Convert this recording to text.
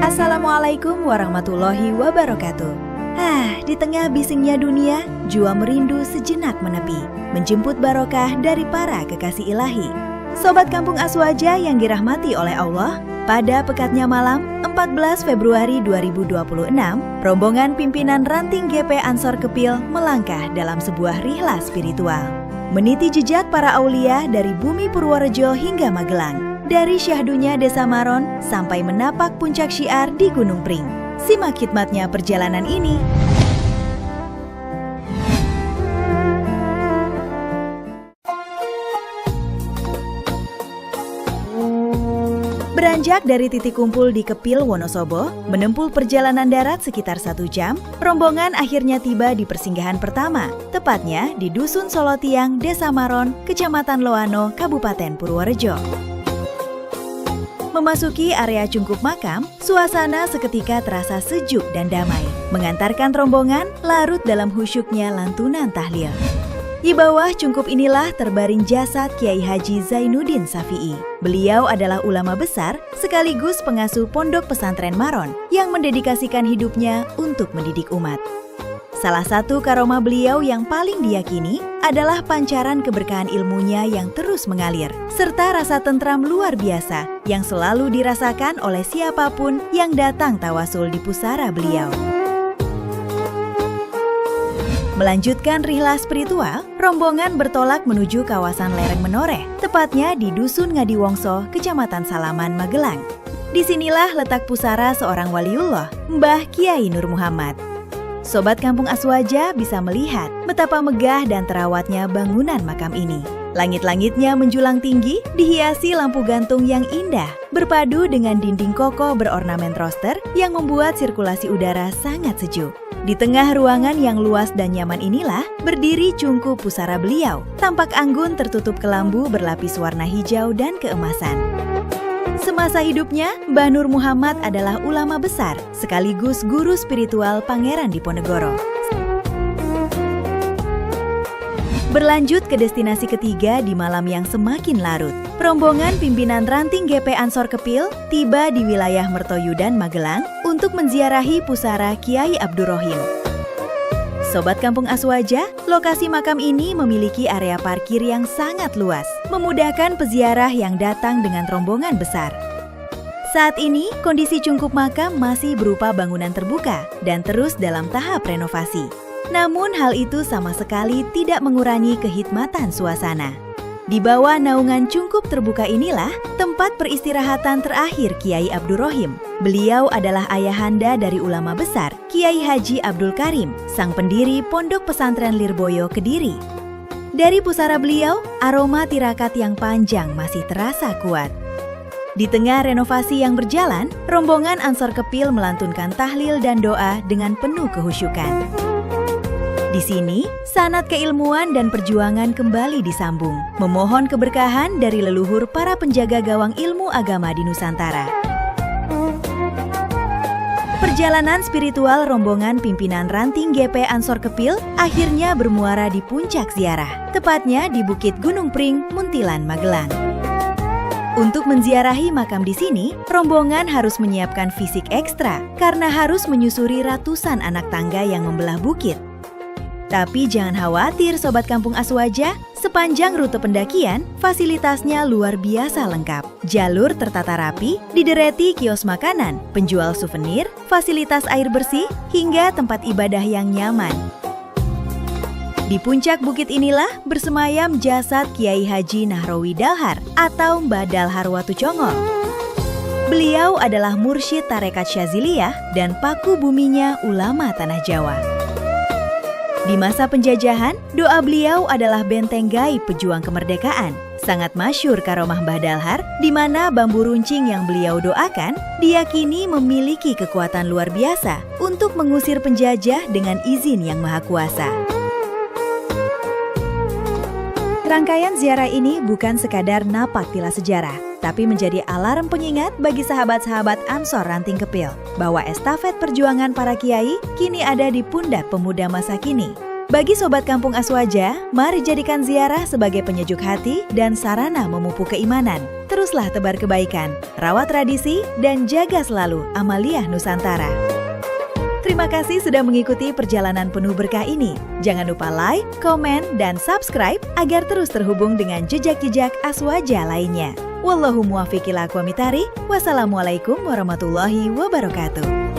Assalamualaikum warahmatullahi wabarakatuh. Di tengah bisingnya dunia, jua merindu sejenak menepi, menjemput barokah dari para kekasih ilahi. Sobat Kampung Aswaja yang dirahmati oleh Allah, pada pekatnya malam 14 Februari 2026, rombongan pimpinan ranting GP Ansor Kepil melangkah dalam sebuah rihla spiritual. Meniti jejak para aulia dari bumi Purworejo hingga Magelang, dari syahdunya Desa Maron sampai menapak puncak syiar di Gunung Pring. Simak hikmatnya perjalanan ini. Beranjak dari titik kumpul di Kepil, Wonosobo, menempuh perjalanan darat sekitar 1 jam, rombongan akhirnya tiba di persinggahan pertama, tepatnya di Dusun Solotiang, Desa Maron, Kecamatan Loano, Kabupaten Purworejo. Memasuki area cungkup makam, suasana seketika terasa sejuk dan damai, mengantarkan rombongan larut dalam khusyuknya lantunan tahlil. Di bawah cungkup inilah terbaring jasad Kiai Haji Zainuddin Syafi'i. Beliau adalah ulama besar sekaligus pengasuh Pondok Pesantren Maron yang mendedikasikan hidupnya untuk mendidik umat. Salah satu karomah beliau yang paling diyakini adalah pancaran keberkahan ilmunya yang terus mengalir, serta rasa tentram luar biasa yang selalu dirasakan oleh siapapun yang datang tawasul di pusara beliau. Melanjutkan rihla spiritual, rombongan bertolak menuju kawasan lereng Menoreh, tepatnya di Dusun Ngadiwongso, Kecamatan Salaman, Magelang. Disinilah letak pusara seorang waliullah, Mbah Kiai Nur Muhammad. Sobat Kampung Aswaja bisa melihat betapa megah dan terawatnya bangunan makam ini. Langit-langitnya menjulang tinggi, dihiasi lampu gantung yang indah, berpadu dengan dinding kokoh berornamen roster yang membuat sirkulasi udara sangat sejuk. Di tengah ruangan yang luas dan nyaman inilah berdiri cungkup pusara beliau, tampak anggun tertutup kelambu berlapis warna hijau dan keemasan. Semasa hidupnya, Mbah Nur Muhammad adalah ulama besar, sekaligus guru spiritual Pangeran Diponegoro. Berlanjut ke destinasi ketiga di malam yang semakin larut, rombongan pimpinan ranting GP Ansor Kepil tiba di wilayah Mertoyudan, Magelang untuk menziarahi pusara Kiai Abdurrohim. Sobat Kampung Aswaja, lokasi makam ini memiliki area parkir yang sangat luas, memudahkan peziarah yang datang dengan rombongan besar. Saat ini, kondisi cungkup makam masih berupa bangunan terbuka dan terus dalam tahap renovasi. Namun hal itu sama sekali tidak mengurangi kehikmatan suasana. Di bawah naungan cungkup terbuka inilah tempat peristirahatan terakhir Kiai Abdurrohim. Beliau adalah ayahanda dari ulama besar Kiai Haji Abdul Karim, sang pendiri Pondok Pesantren Lirboyo Kediri. Dari pusara beliau, aroma tirakat yang panjang masih terasa kuat. Di tengah renovasi yang berjalan, rombongan Ansor Kepil melantunkan tahlil dan doa dengan penuh kehusyukan. Di sini, sanad keilmuan dan perjuangan kembali disambung, memohon keberkahan dari leluhur para penjaga gawang ilmu agama di Nusantara. Perjalanan spiritual rombongan pimpinan ranting GP Ansor Kepil akhirnya bermuara di puncak ziarah, tepatnya di Bukit Gunung Pring, Muntilan, Magelang. Untuk menziarahi makam di sini, rombongan harus menyiapkan fisik ekstra karena harus menyusuri ratusan anak tangga yang membelah bukit. Tapi jangan khawatir Sobat Kampung Aswaja, sepanjang rute pendakian, fasilitasnya luar biasa lengkap. Jalur tertata rapi, didereti kios makanan, penjual souvenir, fasilitas air bersih, hingga tempat ibadah yang nyaman. Di puncak bukit inilah bersemayam jasad Kiai Haji Nahrawi Dalhar atau Mbah Dalhar Watucongo. Beliau adalah mursyid tarekat Syaziliyah dan paku buminya ulama tanah Jawa. Di masa penjajahan, doa beliau adalah benteng gaib pejuang kemerdekaan. Sangat masyhur karomah Mbah Dalhar, di mana bambu runcing yang beliau doakan diyakini memiliki kekuatan luar biasa untuk mengusir penjajah dengan izin yang maha kuasa. Rangkaian ziarah ini bukan sekadar napak tilas sejarah, tapi menjadi alarm pengingat bagi sahabat-sahabat Ansor Ranting Kepil bahwa estafet perjuangan para kiai kini ada di pundak pemuda masa kini. Bagi Sobat Kampung Aswaja, mari jadikan ziarah sebagai penyejuk hati dan sarana memupuk keimanan. Teruslah tebar kebaikan, rawat tradisi, dan jaga selalu Amaliah Nusantara. Terima kasih sudah mengikuti perjalanan penuh berkah ini. Jangan lupa like, komen, dan subscribe agar terus terhubung dengan jejak-jejak Aswaja lainnya. Wallahu muwaffiq ila aqwamit thoriq. Wassalamualaikum warahmatullahi wabarakatuh.